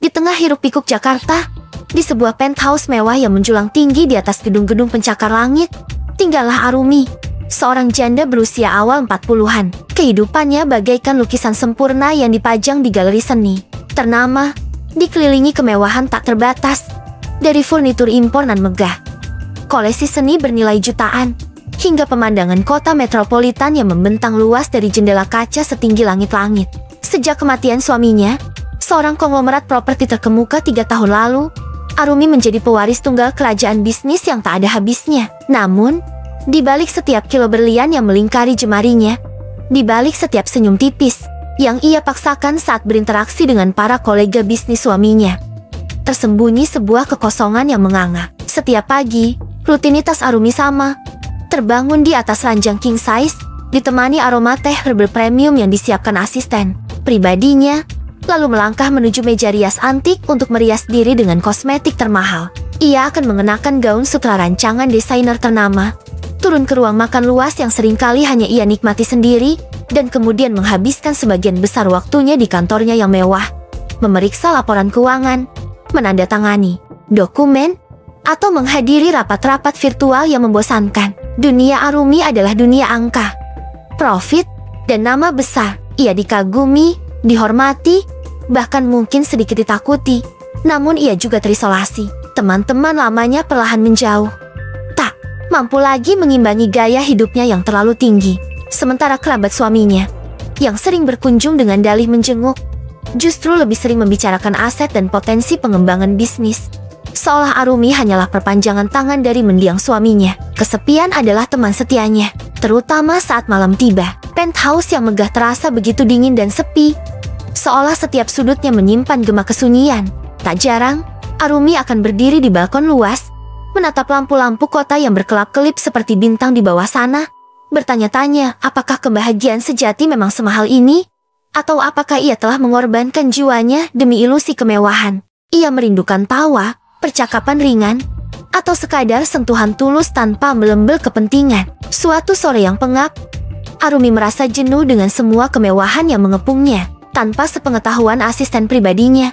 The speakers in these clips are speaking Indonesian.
Di tengah hiruk-pikuk Jakarta, di sebuah penthouse mewah yang menjulang tinggi di atas gedung-gedung pencakar langit, tinggallah Arumi, seorang janda berusia awal 40-an. Kehidupannya bagaikan lukisan sempurna yang dipajang di galeri seni ternama, dikelilingi kemewahan tak terbatas, dari furnitur impor nan megah, koleksi seni bernilai jutaan, hingga pemandangan kota metropolitan yang membentang luas dari jendela kaca setinggi langit-langit. Sejak kematian suaminya, seorang konglomerat properti terkemuka 3 tahun lalu, Arumi menjadi pewaris tunggal kerajaan bisnis yang tak ada habisnya. Namun, di balik setiap kilo berlian yang melingkari jemarinya, di balik setiap senyum tipis yang ia paksakan saat berinteraksi dengan para kolega bisnis suaminya, tersembunyi sebuah kekosongan yang menganga. Setiap pagi, rutinitas Arumi sama, terbangun di atas ranjang king size, ditemani aroma teh herbal premium yang disiapkan asisten pribadinya, lalu melangkah menuju meja rias antik untuk merias diri dengan kosmetik termahal. Ia akan mengenakan gaun sutra rancangan desainer ternama, turun ke ruang makan luas yang seringkali hanya ia nikmati sendiri, dan kemudian menghabiskan sebagian besar waktunya di kantornya yang mewah, memeriksa laporan keuangan, menandatangani dokumen, atau menghadiri rapat-rapat virtual yang membosankan. Dunia Arumi adalah dunia angka, profit, dan nama besar. Ia dikagumi, dihormati, bahkan mungkin sedikit ditakuti. Namun ia juga terisolasi. Teman-teman lamanya perlahan menjauh, tak mampu lagi mengimbangi gaya hidupnya yang terlalu tinggi. Sementara kerabat suaminya, yang sering berkunjung dengan dalih menjenguk, justru lebih sering membicarakan aset dan potensi pengembangan bisnis. Seolah Arumi hanyalah perpanjangan tangan dari mendiang suaminya. Kesepian adalah teman setianya, terutama saat malam tiba. Penthouse yang megah terasa begitu dingin dan sepi, seolah setiap sudutnya menyimpan gema kesunyian. Tak jarang, Arumi akan berdiri di balkon luas, menatap lampu-lampu kota yang berkelap-kelip seperti bintang di bawah sana, bertanya-tanya apakah kebahagiaan sejati memang semahal ini, atau apakah ia telah mengorbankan jiwanya demi ilusi kemewahan. Ia merindukan tawa, percakapan ringan, atau sekadar sentuhan tulus tanpa melembel kepentingan. Suatu sore yang pengap, Arumi merasa jenuh dengan semua kemewahan yang mengepungnya. Tanpa sepengetahuan asisten pribadinya,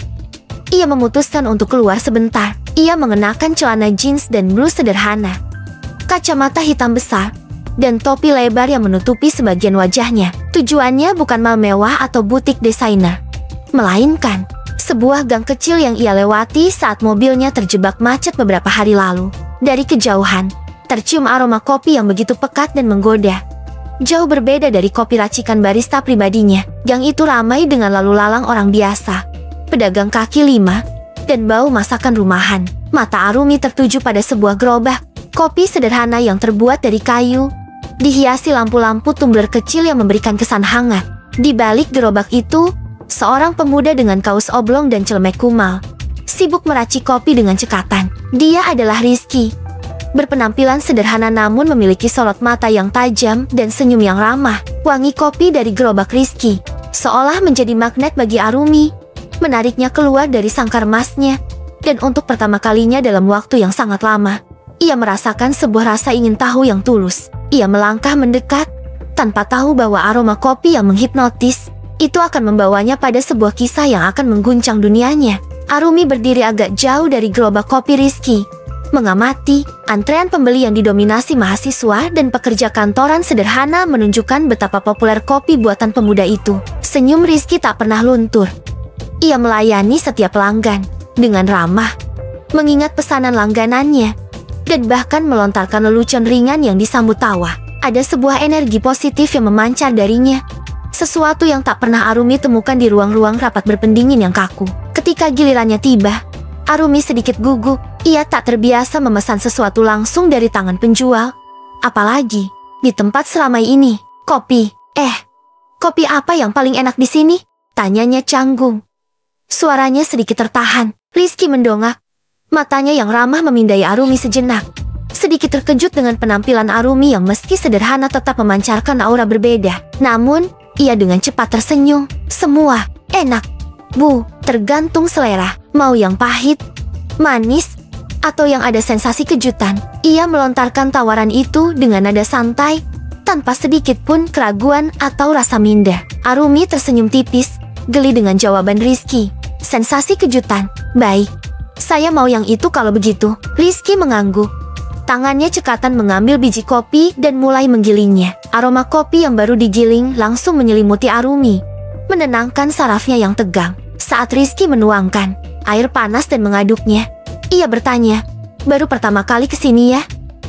ia memutuskan untuk keluar sebentar. Ia mengenakan celana jeans dan blus sederhana, kacamata hitam besar, dan topi lebar yang menutupi sebagian wajahnya. Tujuannya bukan mal mewah atau butik desainer, melainkan sebuah gang kecil yang ia lewati saat mobilnya terjebak macet beberapa hari lalu. Dari kejauhan, tercium aroma kopi yang begitu pekat dan menggoda. Jauh berbeda dari kopi racikan barista pribadinya, gang itu ramai dengan lalu lalang orang biasa, pedagang kaki lima, dan bau masakan rumahan. Mata Arumi tertuju pada sebuah gerobak kopi sederhana yang terbuat dari kayu, dihiasi lampu-lampu tumbler kecil yang memberikan kesan hangat. Di balik gerobak itu, seorang pemuda dengan kaos oblong dan celemek kumal, sibuk meracik kopi dengan cekatan. Dia adalah Rizky, berpenampilan sederhana namun memiliki sorot mata yang tajam dan senyum yang ramah. Wangi kopi dari gerobak Rizky seolah menjadi magnet bagi Arumi, menariknya keluar dari sangkar emasnya. Dan untuk pertama kalinya dalam waktu yang sangat lama, ia merasakan sebuah rasa ingin tahu yang tulus. Ia melangkah mendekat, tanpa tahu bahwa aroma kopi yang menghipnotis itu akan membawanya pada sebuah kisah yang akan mengguncang dunianya. Arumi berdiri agak jauh dari gerobak kopi Rizky, mengamati antrean pembeli yang didominasi mahasiswa dan pekerja kantoran sederhana menunjukkan betapa populer kopi buatan pemuda itu. Senyum Rizky tak pernah luntur. Ia melayani setiap pelanggan dengan ramah, mengingat pesanan langganannya, dan bahkan melontarkan lelucon ringan yang disambut tawa. Ada sebuah energi positif yang memancar darinya, sesuatu yang tak pernah Arumi temukan di ruang-ruang rapat berpendingin yang kaku. Ketika gilirannya tiba, Arumi sedikit gugup. Ia tak terbiasa memesan sesuatu langsung dari tangan penjual, apalagi di tempat seramai ini. Kopi apa yang paling enak di sini? Tanyanya canggung. Suaranya sedikit tertahan. Rizky mendongak, matanya yang ramah memindai Arumi sejenak. Sedikit terkejut dengan penampilan Arumi yang meski sederhana tetap memancarkan aura berbeda. Namun, ia dengan cepat tersenyum. Semua enak, Bu, tergantung selera. Mau yang pahit, manis, atau yang ada sensasi kejutan. Ia melontarkan tawaran itu dengan nada santai, tanpa sedikit pun keraguan atau rasa minder. Arumi tersenyum tipis, geli dengan jawaban Rizky. Sensasi kejutan. Baik. Saya mau yang itu kalau begitu. Rizky mengangguk. Tangannya cekatan mengambil biji kopi dan mulai menggilingnya. Aroma kopi yang baru digiling langsung menyelimuti Arumi, menenangkan sarafnya yang tegang. Saat Rizky menuangkan air panas dan mengaduknya, ia bertanya, "Baru pertama kali kesini ya?"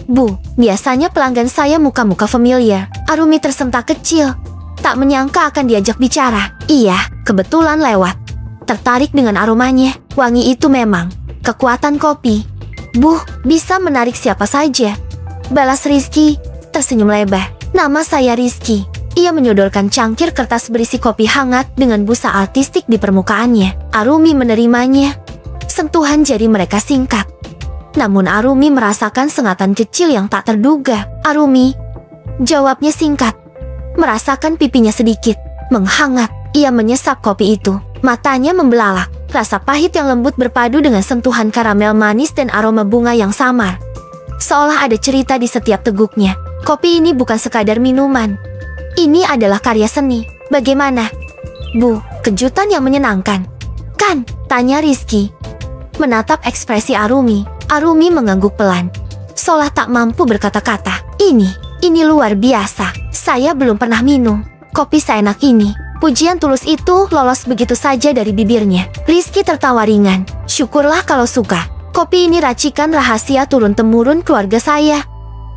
"Bu, biasanya pelanggan saya muka-muka familiar." Arumi tersentak kecil. Tak menyangka akan diajak bicara. Iya, kebetulan lewat. Tertarik dengan aromanya. Wangi itu memang kekuatan kopi. "Bu, bisa menarik siapa saja," balas Rizky, tersenyum lebar. "Nama saya Rizky." Ia menyodorkan cangkir kertas berisi kopi hangat dengan busa artistik di permukaannya. Arumi menerimanya. Sentuhan jari mereka singkat. Namun Arumi merasakan sengatan kecil yang tak terduga. "Arumi," jawabnya singkat. Merasakan pipinya sedikit menghangat. Ia menyesap kopi itu. Matanya membelalak. Rasa pahit yang lembut berpadu dengan sentuhan karamel manis dan aroma bunga yang samar. Seolah ada cerita di setiap teguknya. Kopi ini bukan sekadar minuman. Ini adalah karya seni. "Bagaimana, Bu? Kejutan yang menyenangkan, kan?" tanya Rizky. Menatap ekspresi Arumi, Arumi mengangguk pelan. Seolah tak mampu berkata-kata. Ini luar biasa. Saya belum pernah minum kopi seenak ini." Pujian tulus itu lolos begitu saja dari bibirnya. Rizky tertawa ringan. "Syukurlah kalau suka. Kopi ini racikan rahasia turun-temurun keluarga saya,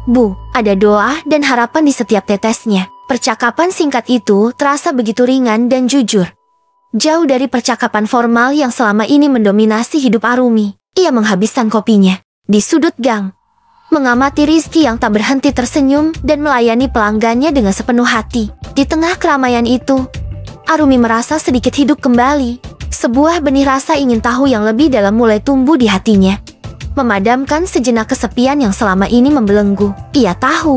Bu. Ada doa dan harapan di setiap tetesnya." Percakapan singkat itu terasa begitu ringan dan jujur. Jauh dari percakapan formal yang selama ini mendominasi hidup Arumi. Ia menghabiskan kopinya di sudut gang, mengamati Rizky yang tak berhenti tersenyum dan melayani pelanggannya dengan sepenuh hati. Di tengah keramaian itu, Arumi merasa sedikit hidup kembali. Sebuah benih rasa ingin tahu yang lebih dalam mulai tumbuh di hatinya, memadamkan sejenak kesepian yang selama ini membelenggu. Ia tahu,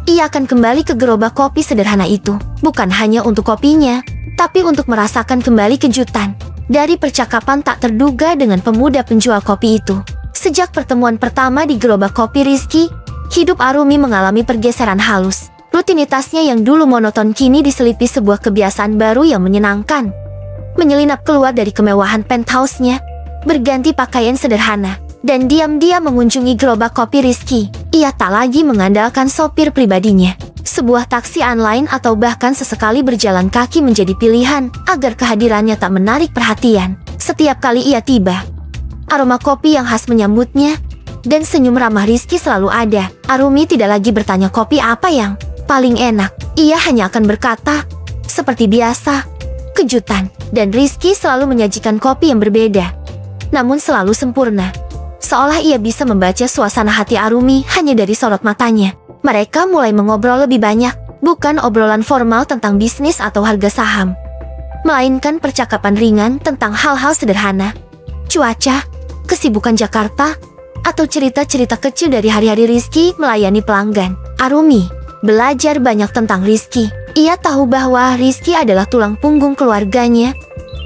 ia akan kembali ke gerobak kopi sederhana itu, bukan hanya untuk kopinya, tapi untuk merasakan kembali kejutan dari percakapan tak terduga dengan pemuda penjual kopi itu. Sejak pertemuan pertama di gerobak kopi Rizky, hidup Arumi mengalami pergeseran halus. Rutinitasnya yang dulu monoton kini diselipi sebuah kebiasaan baru yang menyenangkan. Menyelinap keluar dari kemewahan penthouse-nya, berganti pakaian sederhana, dan diam-diam mengunjungi gerobak kopi Rizky. Ia tak lagi mengandalkan sopir pribadinya. Sebuah taksi online atau bahkan sesekali berjalan kaki menjadi pilihan agar kehadirannya tak menarik perhatian. Setiap kali ia tiba, aroma kopi yang khas menyambutnya, dan senyum ramah Rizky selalu ada. Arumi tidak lagi bertanya kopi apa yang paling enak. Ia hanya akan berkata, seperti biasa, kejutan. Dan Rizky selalu menyajikan kopi yang berbeda, namun selalu sempurna. Seolah ia bisa membaca suasana hati Arumi hanya dari sorot matanya. Mereka mulai mengobrol lebih banyak, bukan obrolan formal tentang bisnis atau harga saham, melainkan percakapan ringan tentang hal-hal sederhana. Cuaca, kesibukan Jakarta, atau cerita-cerita kecil dari hari-hari Rizky melayani pelanggan. Arumi belajar banyak tentang Rizky. Ia tahu bahwa Rizky adalah tulang punggung keluarganya,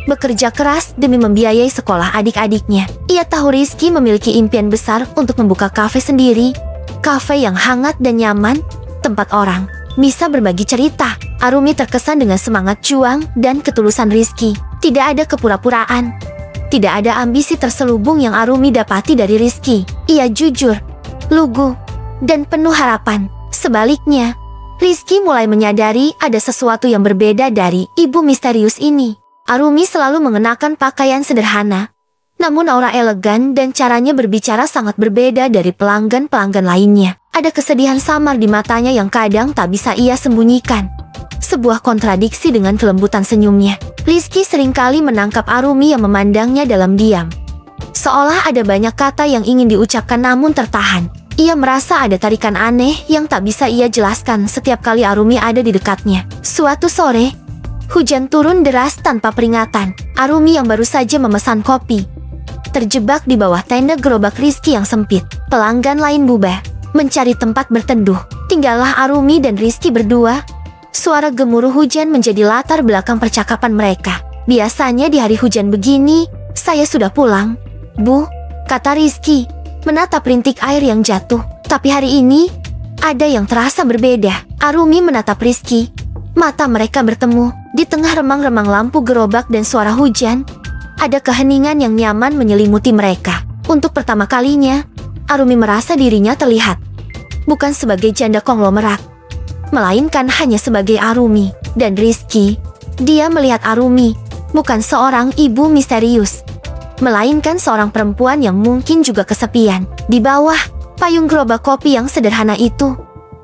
bekerja keras demi membiayai sekolah adik-adiknya. Ia tahu Rizky memiliki impian besar untuk membuka kafe sendiri, kafe yang hangat dan nyaman, tempat orang bisa berbagi cerita. Arumi terkesan dengan semangat juang dan ketulusan Rizky. Tidak ada kepura-puraan, tidak ada ambisi terselubung yang Arumi dapati dari Rizky. Ia jujur, lugu, dan penuh harapan. Sebaliknya, Rizky mulai menyadari ada sesuatu yang berbeda dari ibu misterius ini. Arumi selalu mengenakan pakaian sederhana, namun aura elegan dan caranya berbicara sangat berbeda dari pelanggan-pelanggan lainnya. Ada kesedihan samar di matanya yang kadang tak bisa ia sembunyikan. Sebuah kontradiksi dengan kelembutan senyumnya. Rizky seringkali menangkap Arumi yang memandangnya dalam diam. Seolah ada banyak kata yang ingin diucapkan namun tertahan. Ia merasa ada tarikan aneh yang tak bisa ia jelaskan setiap kali Arumi ada di dekatnya. Suatu sore, hujan turun deras tanpa peringatan. Arumi yang baru saja memesan kopi terjebak di bawah tenda gerobak Rizky yang sempit. Pelanggan lain bubar, mencari tempat berteduh. Tinggallah Arumi dan Rizky berdua. Suara gemuruh hujan menjadi latar belakang percakapan mereka. "Biasanya di hari hujan begini, saya sudah pulang, Bu," kata Rizky, menatap rintik air yang jatuh. "Tapi hari ini, ada yang terasa berbeda." Arumi menatap Rizky. Mata mereka bertemu. Di tengah remang-remang lampu gerobak dan suara hujan, Ada keheningan yang nyaman menyelimuti mereka. Untuk pertama kalinya, Arumi merasa dirinya terlihat. Bukan sebagai janda konglomerat, melainkan hanya sebagai Arumi. Dan Rizky, dia melihat Arumi, bukan seorang ibu misterius, melainkan seorang perempuan yang mungkin juga kesepian. Di bawah payung gerobak kopi yang sederhana itu,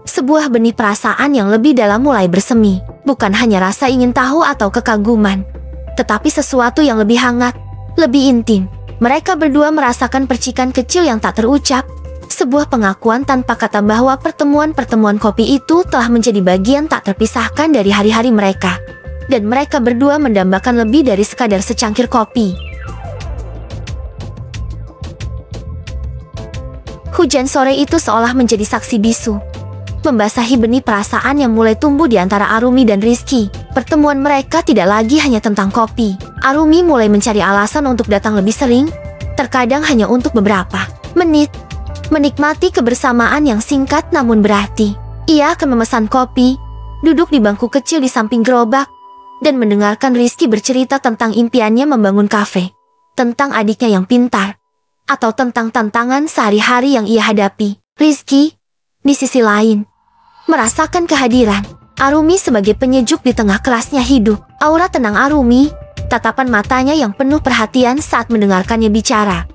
sebuah benih perasaan yang lebih dalam mulai bersemi. Bukan hanya rasa ingin tahu atau kekaguman, tetapi sesuatu yang lebih hangat, lebih intim. Mereka berdua merasakan percikan kecil yang tak terucap, sebuah pengakuan tanpa kata bahwa pertemuan-pertemuan kopi itu telah menjadi bagian tak terpisahkan dari hari-hari mereka. Dan mereka berdua mendambakan lebih dari sekadar secangkir kopi. Hujan sore itu seolah menjadi saksi bisu, membasahi benih perasaan yang mulai tumbuh di antara Arumi dan Rizky. Pertemuan mereka tidak lagi hanya tentang kopi. Arumi mulai mencari alasan untuk datang lebih sering, terkadang hanya untuk beberapa menit, menikmati kebersamaan yang singkat namun berarti. Ia akan memesan kopi, duduk di bangku kecil di samping gerobak, dan mendengarkan Rizky bercerita tentang impiannya membangun kafe, tentang adiknya yang pintar, atau tentang tantangan sehari-hari yang ia hadapi. Rizky, di sisi lain, merasakan kehadiran Arumi sebagai penyejuk di tengah kerasnya hidup. Aura tenang Arumi, tatapan matanya yang penuh perhatian saat mendengarkannya bicara,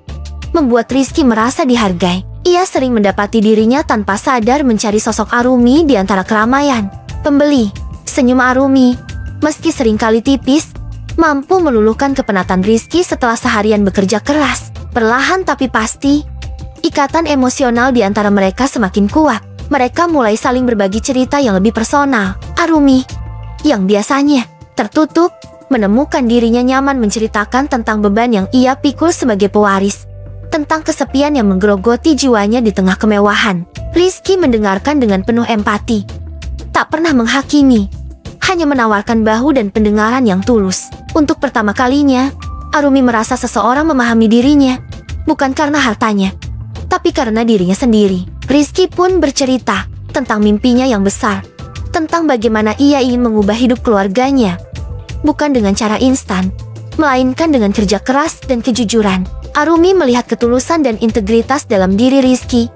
membuat Rizky merasa dihargai. Ia sering mendapati dirinya tanpa sadar mencari sosok Arumi di antara keramaian pembeli. Senyum Arumi, meski seringkali tipis, mampu meluluhkan kepenatan Rizky setelah seharian bekerja keras. Perlahan tapi pasti, ikatan emosional di antara mereka semakin kuat. Mereka mulai saling berbagi cerita yang lebih personal. Arumi, yang biasanya tertutup, menemukan dirinya nyaman menceritakan tentang beban yang ia pikul sebagai pewaris, tentang kesepian yang menggerogoti jiwanya di tengah kemewahan. Rizky mendengarkan dengan penuh empati, tak pernah menghakimi, hanya menawarkan bahu dan pendengaran yang tulus. Untuk pertama kalinya, Arumi merasa seseorang memahami dirinya, bukan karena hartanya, tapi karena dirinya sendiri. Rizky pun bercerita tentang mimpinya yang besar, tentang bagaimana ia ingin mengubah hidup keluarganya, bukan dengan cara instan, melainkan dengan kerja keras dan kejujuran. Arumi melihat ketulusan dan integritas dalam diri Rizky,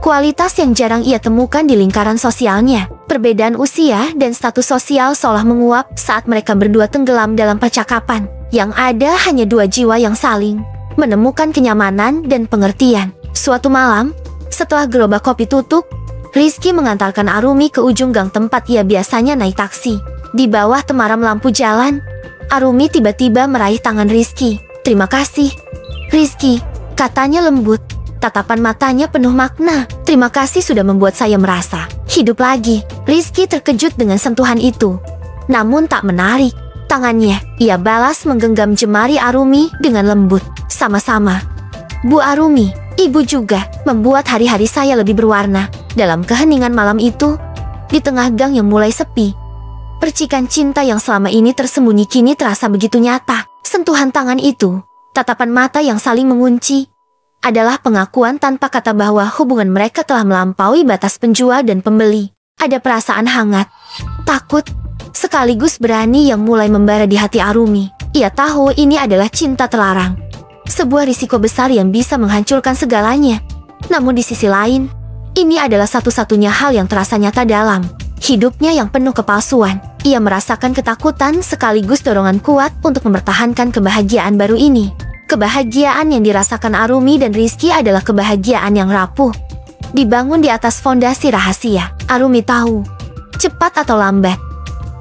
kualitas yang jarang ia temukan di lingkaran sosialnya. Perbedaan usia dan status sosial seolah menguap saat mereka berdua tenggelam dalam percakapan. Yang ada hanya dua jiwa yang saling menemukan kenyamanan dan pengertian. Suatu malam, setelah gerobak kopi tutup, Rizky mengantarkan Arumi ke ujung gang tempat ia biasanya naik taksi. Di bawah temaram lampu jalan, Arumi tiba-tiba meraih tangan Rizky. "Terima kasih, Rizky," katanya lembut. Tatapan matanya penuh makna. "Terima kasih sudah membuat saya merasa hidup lagi." Rizky terkejut dengan sentuhan itu, namun tak menarik tangannya. Ia balas menggenggam jemari Arumi dengan lembut. "Sama-sama, Bu Arumi. Ibu juga membuat hari-hari saya lebih berwarna." Dalam keheningan malam itu, di tengah gang yang mulai sepi, percikan cinta yang selama ini tersembunyi kini terasa begitu nyata. Sentuhan tangan itu, tatapan mata yang saling mengunci, adalah pengakuan tanpa kata bahwa hubungan mereka telah melampaui batas penjual dan pembeli. Ada perasaan hangat, takut, sekaligus berani yang mulai membara di hati Arumi. Ia tahu ini adalah cinta terlarang, sebuah risiko besar yang bisa menghancurkan segalanya. Namun di sisi lain, ini adalah satu-satunya hal yang terasa nyata dalam hidupnya yang penuh kepalsuan. Ia merasakan ketakutan sekaligus dorongan kuat untuk mempertahankan kebahagiaan baru ini. Kebahagiaan yang dirasakan Arumi dan Rizky adalah kebahagiaan yang rapuh, dibangun di atas fondasi rahasia. Arumi tahu, cepat atau lambat,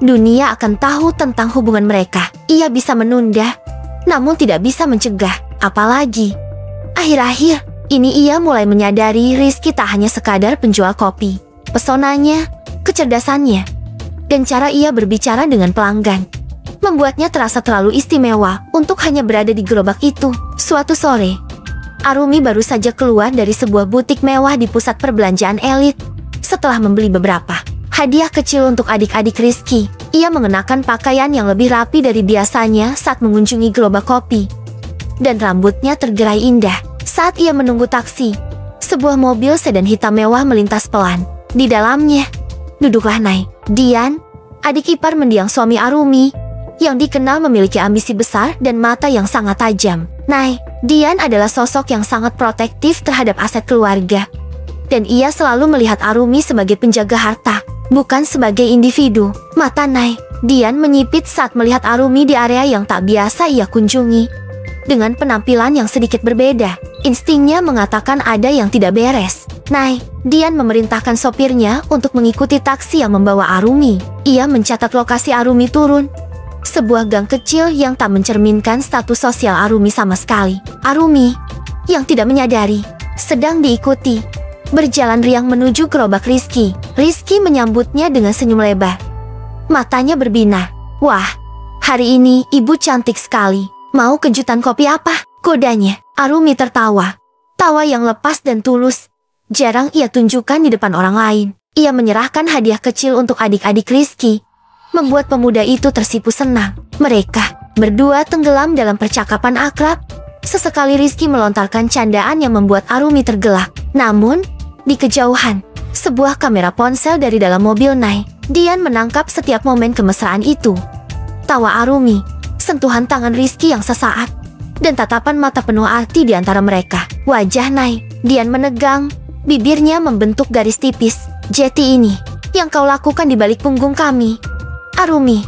dunia akan tahu tentang hubungan mereka. Ia bisa menunda, namun tidak bisa mencegah. Apalagi, akhir-akhir ini ia mulai menyadari Rizky tak hanya sekadar penjual kopi. Pesonanya, kecerdasannya, dan cara ia berbicara dengan pelanggan membuatnya terasa terlalu istimewa untuk hanya berada di gerobak itu. Suatu sore, Arumi baru saja keluar dari sebuah butik mewah di pusat perbelanjaan elit. Setelah membeli beberapa hadiah kecil untuk adik-adik Rizky, ia mengenakan pakaian yang lebih rapi dari biasanya saat mengunjungi gerobak kopi. Dan rambutnya tergerai indah. Saat ia menunggu taksi, sebuah mobil sedan hitam mewah melintas pelan. Di dalamnya, duduklah Nai, Dian, adik ipar mendiang suami Arumi, yang dikenal memiliki ambisi besar dan mata yang sangat tajam. Nai, Dian adalah sosok yang sangat protektif terhadap aset keluarga. Dan ia selalu melihat Arumi sebagai penjaga harta, bukan sebagai individu. Mata Nai, Dian menyipit saat melihat Arumi di area yang tak biasa ia kunjungi. Dengan penampilan yang sedikit berbeda, instingnya mengatakan ada yang tidak beres. Nai, Dian memerintahkan sopirnya untuk mengikuti taksi yang membawa Arumi. Ia mencatat lokasi Arumi turun. Sebuah gang kecil yang tak mencerminkan status sosial Arumi sama sekali. Arumi, yang tidak menyadari, sedang diikuti. Berjalan riang menuju gerobak Rizky. Rizky menyambutnya dengan senyum lebar. Matanya berbinar. Wah, hari ini ibu cantik sekali. Mau kejutan kopi apa? Kodanya. Arumi tertawa. Tawa yang lepas dan tulus. Jarang ia tunjukkan di depan orang lain. Ia menyerahkan hadiah kecil untuk adik-adik Rizky, membuat pemuda itu tersipu senang. Mereka berdua tenggelam dalam percakapan akrab. Sesekali Rizky melontarkan candaan yang membuat Arumi tergelak. Namun, di kejauhan, sebuah kamera ponsel dari dalam mobil Nai, Dian menangkap setiap momen kemesraan itu. Tawa Arumi, sentuhan tangan Rizky yang sesaat, dan tatapan mata penuh arti di antara mereka. Wajah Nai, Dian menegang, bibirnya membentuk garis tipis. Jeti ini, yang kau lakukan di balik punggung kami. Arumi,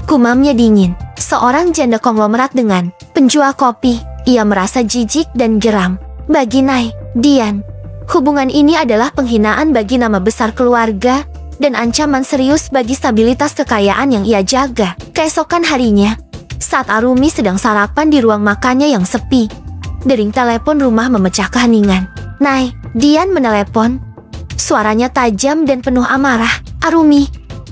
gumamnya dingin. Seorang janda konglomerat dengan penjual kopi. Ia merasa jijik dan geram. Bagi Nai, Dian, hubungan ini adalah penghinaan bagi nama besar keluarga dan ancaman serius bagi stabilitas kekayaan yang ia jaga. Keesokan harinya, saat Arumi sedang sarapan di ruang makannya yang sepi, dering telepon rumah memecah keheningan. Nai, Dian menelepon. Suaranya tajam dan penuh amarah. Arumi,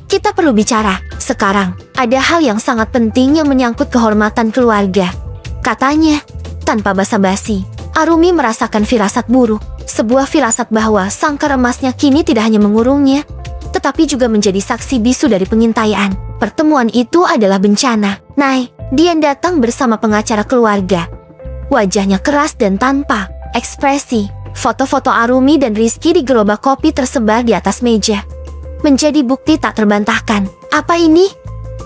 kita perlu bicara. Sekarang, ada hal yang sangat penting yang menyangkut kehormatan keluarga, katanya, tanpa basa-basi. Arumi merasakan firasat buruk. Sebuah firasat bahwa sangkar emasnya kini tidak hanya mengurungnya, tetapi juga menjadi saksi bisu dari pengintaian. Pertemuan itu adalah bencana. Nai, Dian datang bersama pengacara keluarga. Wajahnya keras dan tanpa ekspresi. Foto-foto Arumi dan Rizky di gerobak kopi tersebar di atas meja, menjadi bukti tak terbantahkan. Apa ini?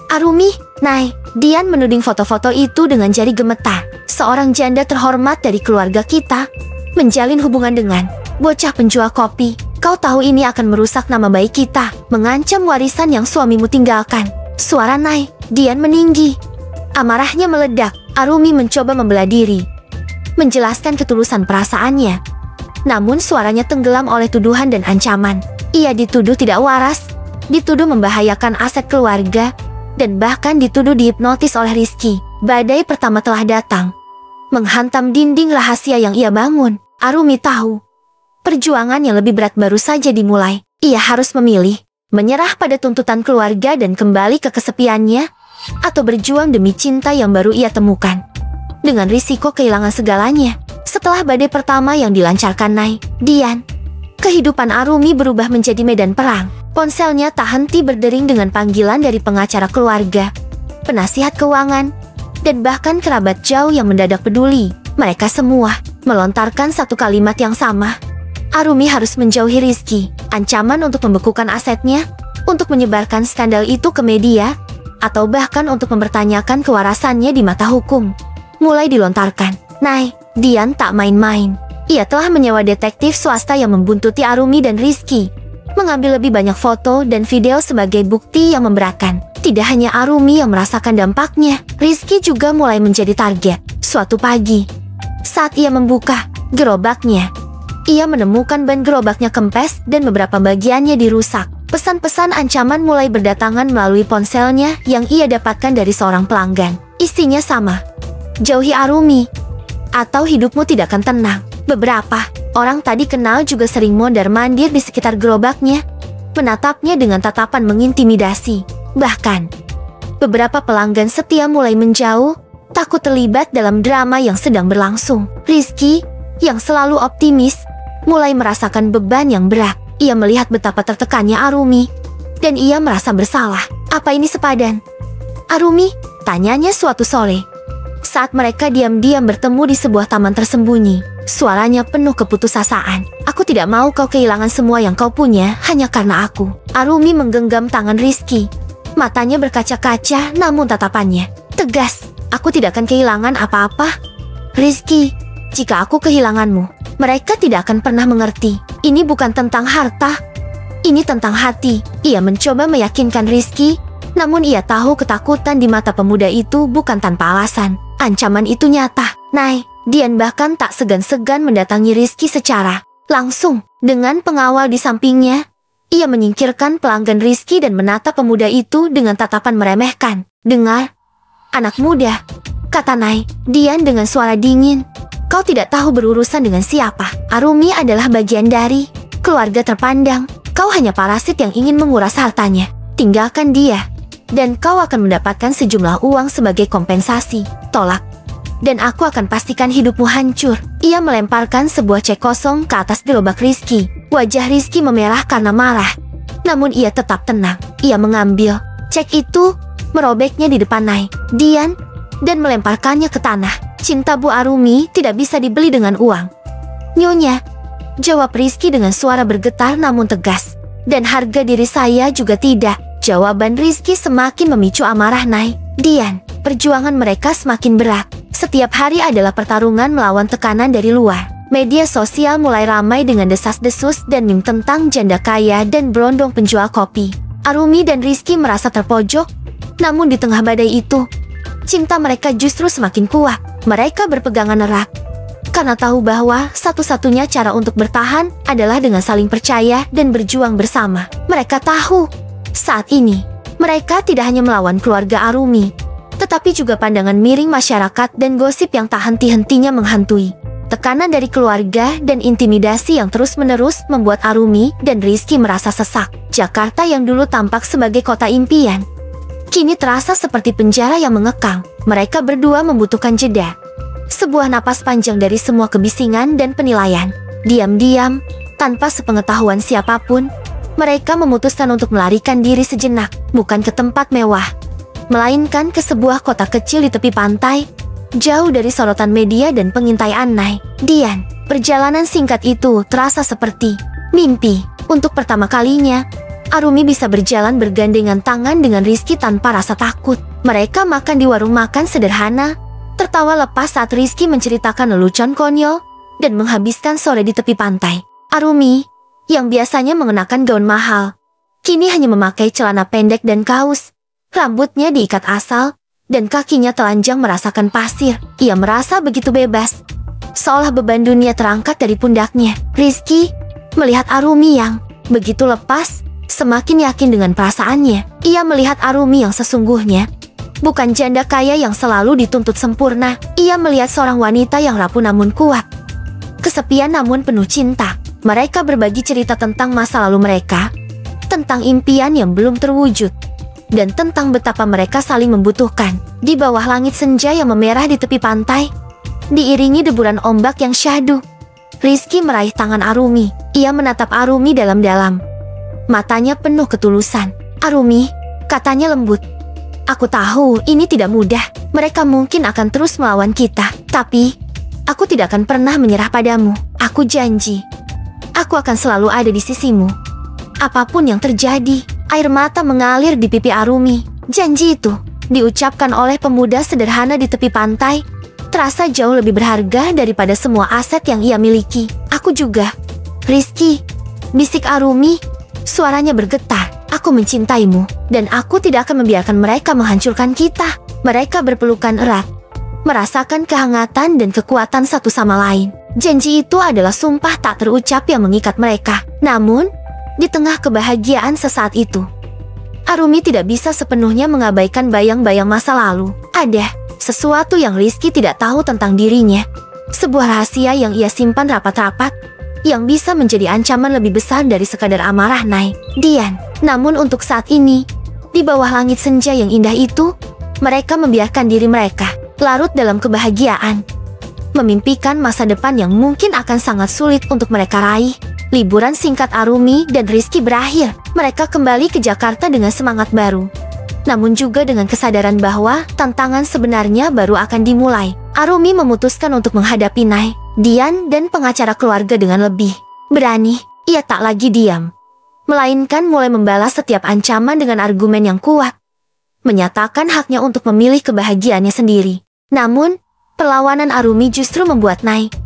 Arumi, Nai, Dian menuding foto-foto itu dengan jari gemetar. Seorang janda terhormat dari keluarga kita menjalin hubungan dengan bocah penjual kopi. Kau tahu ini akan merusak nama baik kita, mengancam warisan yang suamimu tinggalkan. Suara Nai, Dian meninggi. Amarahnya meledak. Arumi mencoba membela diri, menjelaskan ketulusan perasaannya. Namun suaranya tenggelam oleh tuduhan dan ancaman. Ia dituduh tidak waras, dituduh membahayakan aset keluarga, dan bahkan dituduh dihipnotis oleh Rizky. Badai pertama telah datang, menghantam dinding rahasia yang ia bangun. Arumi tahu, perjuangan yang lebih berat baru saja dimulai. Ia harus memilih, menyerah pada tuntutan keluarga dan kembali ke kesepiannya, atau berjuang demi cinta yang baru ia temukan, dengan risiko kehilangan segalanya. Setelah badai pertama yang dilancarkan Nai, Dian, kehidupan Arumi berubah menjadi medan perang. Ponselnya tak henti berdering dengan panggilan dari pengacara keluarga, penasihat keuangan, dan bahkan kerabat jauh yang mendadak peduli. Mereka semua melontarkan satu kalimat yang sama. Arumi harus menjauhi Rizky. Ancaman untuk membekukan asetnya, untuk menyebarkan skandal itu ke media, atau bahkan untuk mempertanyakan kewarasannya di mata hukum, mulai dilontarkan. Nai, Dian tak main-main. Ia telah menyewa detektif swasta yang membuntuti Arumi dan Rizky, mengambil lebih banyak foto dan video sebagai bukti yang memberatkan. Tidak hanya Arumi yang merasakan dampaknya, Rizky juga mulai menjadi target. Suatu pagi, saat ia membuka gerobaknya, ia menemukan ban gerobaknya kempes dan beberapa bagiannya dirusak. Pesan-pesan ancaman mulai berdatangan melalui ponselnya yang ia dapatkan dari seorang pelanggan. Isinya sama. Jauhi Arumi, atau hidupmu tidak akan tenang. Beberapa orang tadi kenal juga sering mondar-mandir di sekitar gerobaknya, menatapnya dengan tatapan mengintimidasi. Bahkan, beberapa pelanggan setia mulai menjauh, takut terlibat dalam drama yang sedang berlangsung. Rizky, yang selalu optimis, mulai merasakan beban yang berat. Ia melihat betapa tertekannya Arumi, dan ia merasa bersalah. Apa ini sepadan? Arumi, tanyanya suatu sore, saat mereka diam-diam bertemu di sebuah taman tersembunyi. Suaranya penuh keputusasaan. Aku tidak mau kau kehilangan semua yang kau punya hanya karena aku. Arumi menggenggam tangan Rizky. Matanya berkaca-kaca namun tatapannya tegas. Aku tidak akan kehilangan apa-apa. Rizky, jika aku kehilanganmu, mereka tidak akan pernah mengerti. Ini bukan tentang harta. Ini tentang hati. Ia mencoba meyakinkan Rizky, namun ia tahu ketakutan di mata pemuda itu bukan tanpa alasan. Ancaman itu nyata. Nai, Dian bahkan tak segan-segan mendatangi Rizky secara langsung. Dengan pengawal di sampingnya, ia menyingkirkan pelanggan Rizky dan menatap pemuda itu dengan tatapan meremehkan. Dengar, anak muda, kata Nai, Dian dengan suara dingin. Kau tidak tahu berurusan dengan siapa. Arumi adalah bagian dari keluarga terpandang. Kau hanya parasit yang ingin menguras hartanya. Tinggalkan dia, dan kau akan mendapatkan sejumlah uang sebagai kompensasi. Tolak, dan aku akan pastikan hidupmu hancur. Ia melemparkan sebuah cek kosong ke atas gerobak Rizky. Wajah Rizky memerah karena marah, namun ia tetap tenang. Ia mengambil cek itu, merobeknya di depan Nai, Dian, dan melemparkannya ke tanah. Cinta Bu Arumi tidak bisa dibeli dengan uang. Nyonya, jawab Rizky dengan suara bergetar namun tegas. Dan harga diri saya juga tidak. Jawaban Rizky semakin memicu amarah Nai, Dian. Perjuangan mereka semakin berat. Setiap hari adalah pertarungan melawan tekanan dari luar. Media sosial mulai ramai dengan desas-desus dan meme tentang janda kaya dan berondong penjual kopi. Arumi dan Rizky merasa terpojok, namun di tengah badai itu, cinta mereka justru semakin kuat. Mereka berpegangan erat, karena tahu bahwa satu-satunya cara untuk bertahan adalah dengan saling percaya dan berjuang bersama. Mereka tahu, saat ini, mereka tidak hanya melawan keluarga Arumi, tetapi juga pandangan miring masyarakat dan gosip yang tak henti-hentinya menghantui. Tekanan dari keluarga dan intimidasi yang terus-menerus membuat Arumi dan Rizky merasa sesak. Jakarta yang dulu tampak sebagai kota impian, kini terasa seperti penjara yang mengekang. Mereka berdua membutuhkan jeda. Sebuah napas panjang dari semua kebisingan dan penilaian. Diam-diam, tanpa sepengetahuan siapapun, mereka memutuskan untuk melarikan diri sejenak. Bukan ke tempat mewah, melainkan ke sebuah kota kecil di tepi pantai, jauh dari sorotan media dan pengintaian Nai, Dian. Perjalanan singkat itu terasa seperti mimpi. Untuk pertama kalinya, Arumi bisa berjalan bergandengan tangan dengan Rizky tanpa rasa takut. Mereka makan di warung makan sederhana, tertawa lepas saat Rizky menceritakan lelucon konyol, dan menghabiskan sore di tepi pantai. Arumi, yang biasanya mengenakan gaun mahal, kini hanya memakai celana pendek dan kaos. Rambutnya diikat asal, dan kakinya telanjang merasakan pasir. Ia merasa begitu bebas, seolah beban dunia terangkat dari pundaknya. Rizky melihat Arumi yang begitu lepas, semakin yakin dengan perasaannya. Ia melihat Arumi yang sesungguhnya, bukan janda kaya yang selalu dituntut sempurna. Ia melihat seorang wanita yang rapuh namun kuat, kesepian namun penuh cinta. Mereka berbagi cerita tentang masa lalu mereka, tentang impian yang belum terwujud, dan tentang betapa mereka saling membutuhkan. Di bawah langit senja yang memerah di tepi pantai, diiringi deburan ombak yang syahdu, Rizky meraih tangan Arumi. Ia menatap Arumi dalam-dalam, matanya penuh ketulusan. Arumi, katanya lembut, aku tahu ini tidak mudah. Mereka mungkin akan terus melawan kita, tapi aku tidak akan pernah menyerah padamu. Aku janji, aku akan selalu ada di sisimu, apapun yang terjadi. Air mata mengalir di pipi Arumi. Janji itu, diucapkan oleh pemuda sederhana di tepi pantai, terasa jauh lebih berharga daripada semua aset yang ia miliki. Aku juga, Rizky, bisik Arumi, suaranya bergetar. Aku mencintaimu, dan aku tidak akan membiarkan mereka menghancurkan kita. Mereka berpelukan erat, merasakan kehangatan dan kekuatan satu sama lain. Janji itu adalah sumpah tak terucap yang mengikat mereka. Namun, di tengah kebahagiaan sesaat itu, Arumi tidak bisa sepenuhnya mengabaikan bayang-bayang masa lalu. Ada sesuatu yang Rizky tidak tahu tentang dirinya, sebuah rahasia yang ia simpan rapat-rapat, yang bisa menjadi ancaman lebih besar dari sekadar amarah Nai, Dian. Namun untuk saat ini, di bawah langit senja yang indah itu, mereka membiarkan diri mereka larut dalam kebahagiaan, memimpikan masa depan yang mungkin akan sangat sulit untuk mereka raih. Liburan singkat Arumi dan Rizky berakhir. Mereka kembali ke Jakarta dengan semangat baru, namun juga dengan kesadaran bahwa tantangan sebenarnya baru akan dimulai. Arumi memutuskan untuk menghadapi Nai, Dian, dan pengacara keluarga dengan lebih berani. Ia tak lagi diam, melainkan mulai membalas setiap ancaman dengan argumen yang kuat. menyatakan haknya untuk memilih kebahagiaannya sendiri. Namun, perlawanan Arumi justru membuat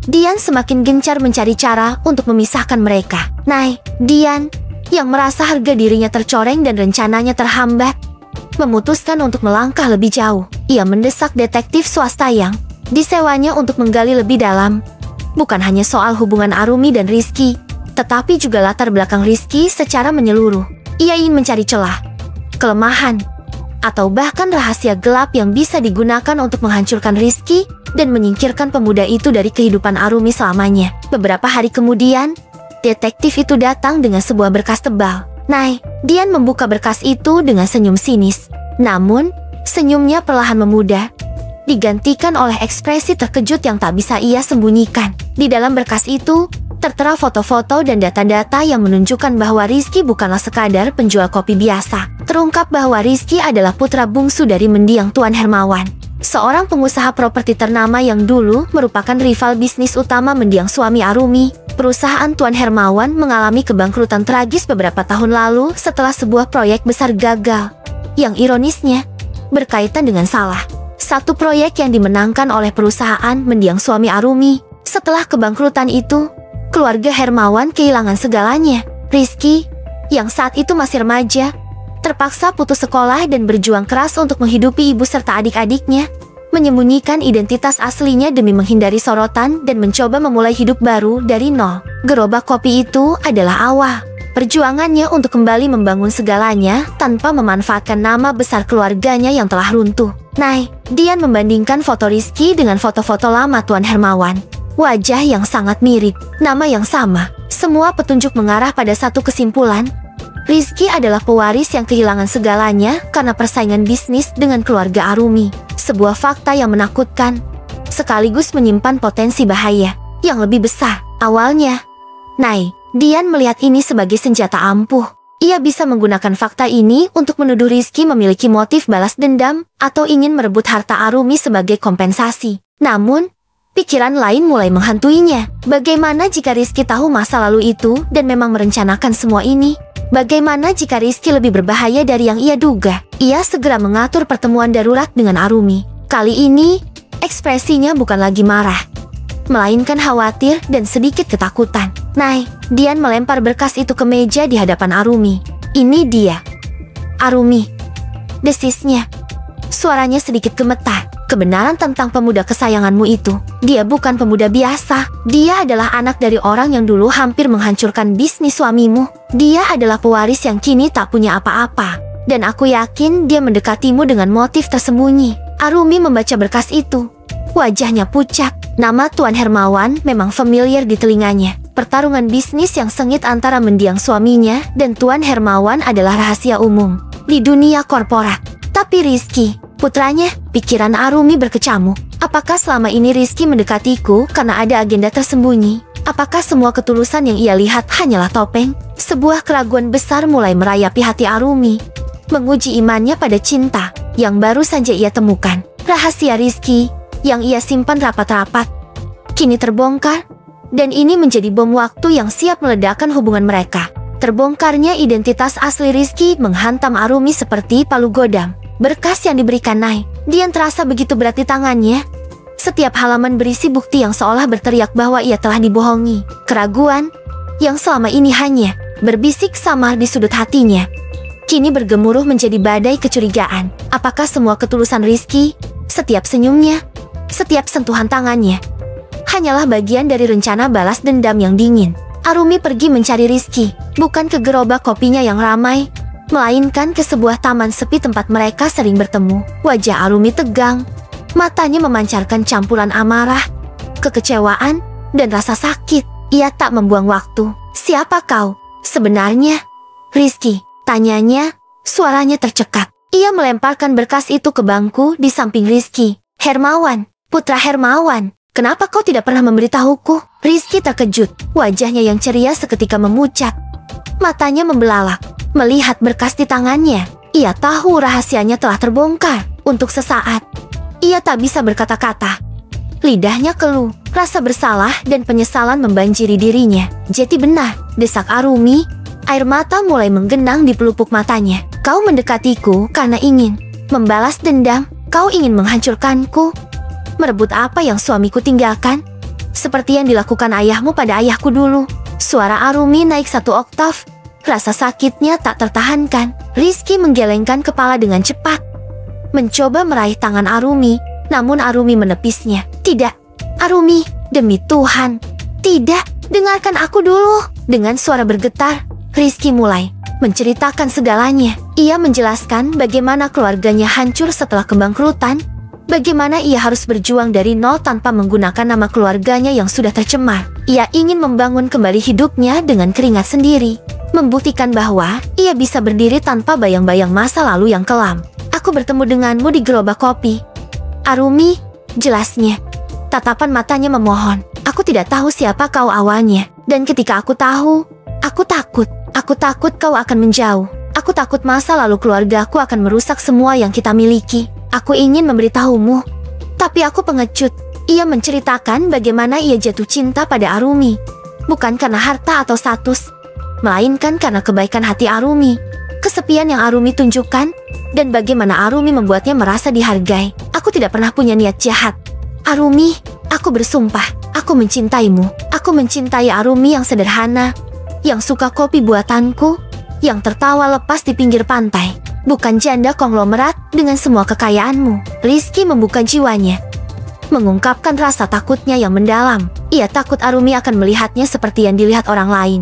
Dian semakin gencar mencari cara untuk memisahkan mereka. Dian, yang merasa harga dirinya tercoreng dan rencananya terhambat, memutuskan untuk melangkah lebih jauh. Ia mendesak detektif swasta yang disewanya untuk menggali lebih dalam, bukan hanya soal hubungan Arumi dan Rizky, tetapi juga latar belakang Rizky secara menyeluruh. Ia ingin mencari celah, kelemahan, atau bahkan rahasia gelap yang bisa digunakan untuk menghancurkan Rizky dan menyingkirkan pemuda itu dari kehidupan Arumi selamanya. Beberapa hari kemudian, detektif itu datang dengan sebuah berkas tebal. Dian membuka berkas itu dengan senyum sinis. Namun, senyumnya perlahan memudar, digantikan oleh ekspresi terkejut yang tak bisa ia sembunyikan. Di dalam berkas itu, tertera foto-foto dan data-data yang menunjukkan bahwa Rizky bukanlah sekadar penjual kopi biasa. Terungkap bahwa Rizky adalah putra bungsu dari mendiang Tuan Hermawan, seorang pengusaha properti ternama yang dulu merupakan rival bisnis utama mendiang suami Arumi. Perusahaan Tuan Hermawan mengalami kebangkrutan tragis beberapa tahun lalu setelah sebuah proyek besar gagal. Yang ironisnya, berkaitan dengan salah satu proyek yang dimenangkan oleh perusahaan mendiang suami Arumi. Setelah kebangkrutan itu, keluarga Hermawan kehilangan segalanya. Rizky, yang saat itu masih remaja, terpaksa putus sekolah dan berjuang keras untuk menghidupi ibu serta adik-adiknya, menyembunyikan identitas aslinya demi menghindari sorotan dan mencoba memulai hidup baru dari nol. Gerobak kopi itu adalah awal perjuangannya untuk kembali membangun segalanya tanpa memanfaatkan nama besar keluarganya yang telah runtuh. Dian membandingkan foto Rizky dengan foto-foto lama Tuan Hermawan. Wajah yang sangat mirip, nama yang sama. Semua petunjuk mengarah pada satu kesimpulan. Rizky adalah pewaris yang kehilangan segalanya karena persaingan bisnis dengan keluarga Arumi. Sebuah fakta yang menakutkan, sekaligus menyimpan potensi bahaya yang lebih besar. Awalnya, Dian melihat ini sebagai senjata ampuh. Ia bisa menggunakan fakta ini untuk menuduh Rizky memiliki motif balas dendam atau ingin merebut harta Arumi sebagai kompensasi. Namun, pikiran lain mulai menghantuinya. Bagaimana jika Rizky tahu masa lalu itu dan memang merencanakan semua ini? Bagaimana jika Rizky lebih berbahaya dari yang ia duga? Ia segera mengatur pertemuan darurat dengan Arumi. Kali ini, ekspresinya bukan lagi marah, melainkan khawatir dan sedikit ketakutan. Dian melempar berkas itu ke meja di hadapan Arumi. Ini dia. Arumi, desisnya. Suaranya sedikit gemetar. Kebenaran tentang pemuda kesayanganmu itu. Dia bukan pemuda biasa. Dia adalah anak dari orang yang dulu hampir menghancurkan bisnis suamimu. Dia adalah pewaris yang kini tak punya apa-apa. Dan aku yakin dia mendekatimu dengan motif tersembunyi. Arumi membaca berkas itu. Wajahnya pucat. Nama Tuan Hermawan memang familiar di telinganya. Pertarungan bisnis yang sengit antara mendiang suaminya dan Tuan Hermawan adalah rahasia umum di dunia korporat. Tapi Rizky, putranya, pikiran Arumi berkecamuk. Apakah selama ini Rizky mendekatiku karena ada agenda tersembunyi? Apakah semua ketulusan yang ia lihat hanyalah topeng? Sebuah keraguan besar mulai merayapi hati Arumi, menguji imannya pada cinta yang baru saja ia temukan. Rahasia Rizky yang ia simpan rapat-rapat kini terbongkar, dan ini menjadi bom waktu yang siap meledakkan hubungan mereka. Terbongkarnya identitas asli Rizky menghantam Arumi seperti palu godam. Berkas yang diberikan Dian terasa begitu berat di tangannya. Setiap halaman berisi bukti yang seolah berteriak bahwa ia telah dibohongi. Keraguan yang selama ini hanya berbisik samar di sudut hatinya, kini bergemuruh menjadi badai kecurigaan. Apakah semua ketulusan Rizky, setiap senyumnya, setiap sentuhan tangannya, hanyalah bagian dari rencana balas dendam yang dingin? Arumi pergi mencari Rizky, bukan ke gerobak kopinya yang ramai, melainkan ke sebuah taman sepi tempat mereka sering bertemu. Wajah Arumi tegang, matanya memancarkan campuran amarah, kekecewaan, dan rasa sakit. Ia tak membuang waktu. Siapa kau sebenarnya, Rizky? Tanyanya, suaranya tercekat. Ia melemparkan berkas itu ke bangku di samping Rizky. Hermawan, putra Hermawan. Kenapa kau tidak pernah memberitahuku? Rizky terkejut. Wajahnya yang ceria seketika memucat. Matanya membelalak melihat berkas di tangannya. Ia tahu rahasianya telah terbongkar. Untuk sesaat, ia tak bisa berkata-kata. Lidahnya keluh. Rasa bersalah dan penyesalan membanjiri dirinya. Jadi benar, desak Arumi. Air mata mulai menggenang di pelupuk matanya. Kau mendekatiku karena ingin Membalas dendam? Kau ingin menghancurkanku? Merebut apa yang suamiku tinggalkan? Seperti yang dilakukan ayahmu pada ayahku dulu. Suara Arumi naik 1 oktav. Rasa sakitnya tak tertahankan. Rizky menggelengkan kepala dengan cepat, mencoba meraih tangan Arumi, namun Arumi menepisnya. Tidak, Arumi, demi Tuhan. Tidak, dengarkan aku dulu. Dengan suara bergetar, Rizky mulai menceritakan segalanya. Ia menjelaskan bagaimana keluarganya hancur setelah kebangkrutan, bagaimana ia harus berjuang dari nol tanpa menggunakan nama keluarganya yang sudah tercemar. Ia ingin membangun kembali hidupnya dengan keringat sendiri, membuktikan bahwa ia bisa berdiri tanpa bayang-bayang masa lalu yang kelam. Aku bertemu denganmu di gerobak kopi, Arumi, jelasnya. Tatapan matanya memohon. Aku tidak tahu siapa kau awalnya, dan ketika aku tahu, aku takut. Aku takut kau akan menjauh. Aku takut masa lalu keluargaku akan merusak semua yang kita miliki. Aku ingin memberitahumu, tapi aku pengecut. Ia menceritakan bagaimana ia jatuh cinta pada Arumi, bukan karena harta atau status, melainkan karena kebaikan hati Arumi, kesepian yang Arumi tunjukkan, dan bagaimana Arumi membuatnya merasa dihargai. Aku tidak pernah punya niat jahat. Arumi, aku bersumpah, aku mencintaimu. Aku mencintai Arumi yang sederhana, yang suka kopi buatanku, yang tertawa lepas di pinggir pantai, bukan janda konglomerat dengan semua kekayaanmu. Rizky membuka jiwanya, mengungkapkan rasa takutnya yang mendalam. Ia takut Arumi akan melihatnya seperti yang dilihat orang lain,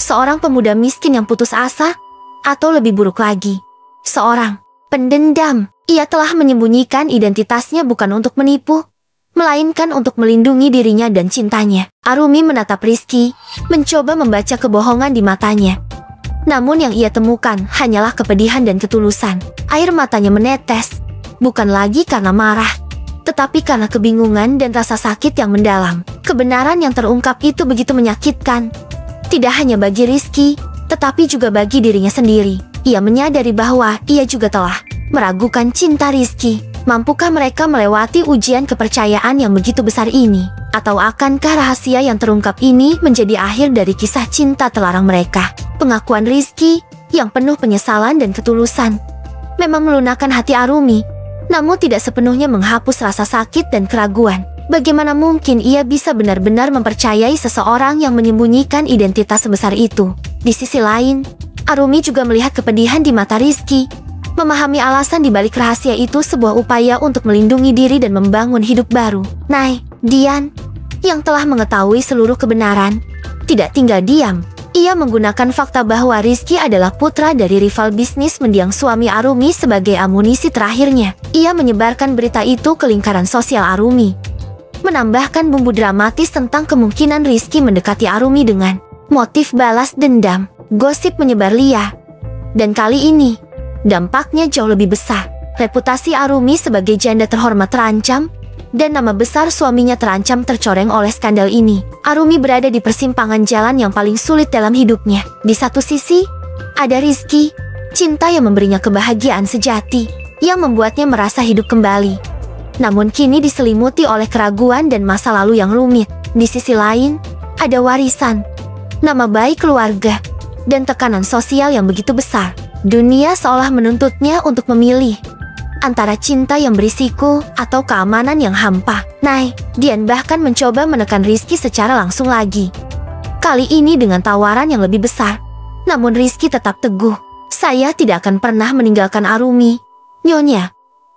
seorang pemuda miskin yang putus asa, atau lebih buruk lagi, seorang pendendam. Ia telah menyembunyikan identitasnya bukan untuk menipu, melainkan untuk melindungi dirinya dan cintanya. Arumi menatap Rizky, mencoba membaca kebohongan di matanya. Namun yang ia temukan hanyalah kepedihan dan ketulusan. Air matanya menetes, bukan lagi karena marah, tetapi karena kebingungan dan rasa sakit yang mendalam. Kebenaran yang terungkap itu begitu menyakitkan, tidak hanya bagi Rizky, tetapi juga bagi dirinya sendiri. Ia menyadari bahwa ia juga telah meragukan cinta Rizky. Mampukah mereka melewati ujian kepercayaan yang begitu besar ini? Atau akankah rahasia yang terungkap ini menjadi akhir dari kisah cinta terlarang mereka? Pengakuan Rizky yang penuh penyesalan dan ketulusan memang melunakkan hati Arumi, namun tidak sepenuhnya menghapus rasa sakit dan keraguan. Bagaimana mungkin ia bisa benar-benar mempercayai seseorang yang menyembunyikan identitas sebesar itu? Di sisi lain, Arumi juga melihat kepedihan di mata Rizky. Memahami alasan di balik rahasia itu sebuah upaya untuk melindungi diri dan membangun hidup baru. Dian, yang telah mengetahui seluruh kebenaran, tidak tinggal diam. Ia menggunakan fakta bahwa Rizky adalah putra dari rival bisnis mendiang suami Arumi sebagai amunisi terakhirnya. Ia menyebarkan berita itu ke lingkaran sosial Arumi, menambahkan bumbu dramatis tentang kemungkinan Rizky mendekati Arumi dengan motif balas dendam. Gosip menyebar liar, dan kali ini dampaknya jauh lebih besar. Reputasi Arumi sebagai janda terhormat terancam, dan nama besar suaminya terancam tercoreng oleh skandal ini. Arumi berada di persimpangan jalan yang paling sulit dalam hidupnya. Di satu sisi, ada Rizky, cinta yang memberinya kebahagiaan sejati, yang membuatnya merasa hidup kembali. Namun kini diselimuti oleh keraguan dan masa lalu yang rumit. Di sisi lain, ada warisan, nama baik keluarga, dan tekanan sosial yang begitu besar. Dunia seolah menuntutnya untuk memilih antara cinta yang berisiko atau keamanan yang hampa. Dian bahkan mencoba menekan Rizky secara langsung lagi, kali ini dengan tawaran yang lebih besar. Namun Rizky tetap teguh. Saya tidak akan pernah meninggalkan Arumi, Nyonya,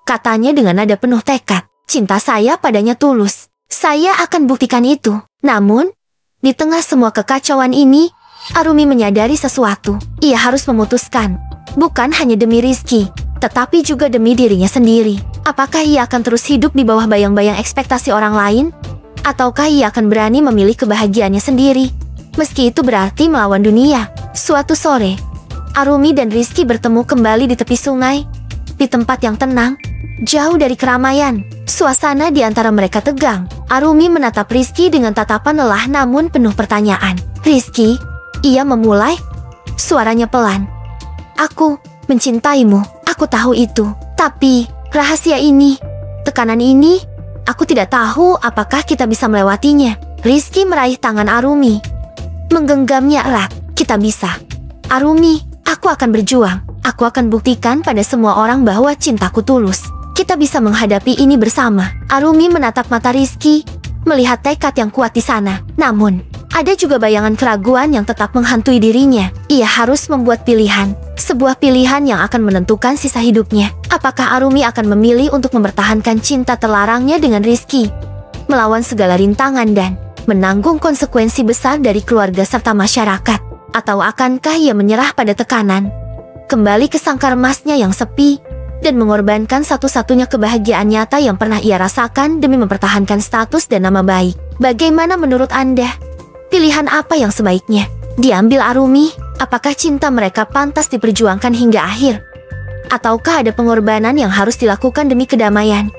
katanya dengan nada penuh tekad. Cinta saya padanya tulus. Saya akan buktikan itu. Namun, di tengah semua kekacauan ini, Arumi menyadari sesuatu. Ia harus memutuskan, bukan hanya demi Rizky, tetapi juga demi dirinya sendiri. Apakah ia akan terus hidup di bawah bayang-bayang ekspektasi orang lain? Ataukah ia akan berani memilih kebahagiaannya sendiri, meski itu berarti melawan dunia? Suatu sore, Arumi dan Rizky bertemu kembali di tepi sungai, di tempat yang tenang, jauh dari keramaian. Suasana di antara mereka tegang. Arumi menatap Rizky dengan tatapan lelah namun penuh pertanyaan. Rizky, ia memulai, suaranya pelan. Aku mencintaimu, aku tahu itu. Tapi, rahasia ini, tekanan ini, aku tidak tahu apakah kita bisa melewatinya. Rizky meraih tangan Arumi, menggenggamnya erat. Kita bisa. Arumi, aku akan berjuang. Aku akan buktikan pada semua orang bahwa cintaku tulus. Kita bisa menghadapi ini bersama. Arumi menatap mata Rizky, melihat tekad yang kuat di sana. Namun, ada juga bayangan keraguan yang tetap menghantui dirinya. Ia harus membuat pilihan. Sebuah pilihan yang akan menentukan sisa hidupnya. Apakah Arumi akan memilih untuk mempertahankan cinta terlarangnya dengan Rizky, melawan segala rintangan dan menanggung konsekuensi besar dari keluarga serta masyarakat? Atau akankah ia menyerah pada tekanan, kembali ke sangkar emasnya yang sepi, dan mengorbankan satu-satunya kebahagiaan nyata yang pernah ia rasakan demi mempertahankan status dan nama baik? Bagaimana menurut Anda? Pilihan apa yang sebaiknya diambil Arumi? Apakah cinta mereka pantas diperjuangkan hingga akhir? Ataukah ada pengorbanan yang harus dilakukan demi kedamaian?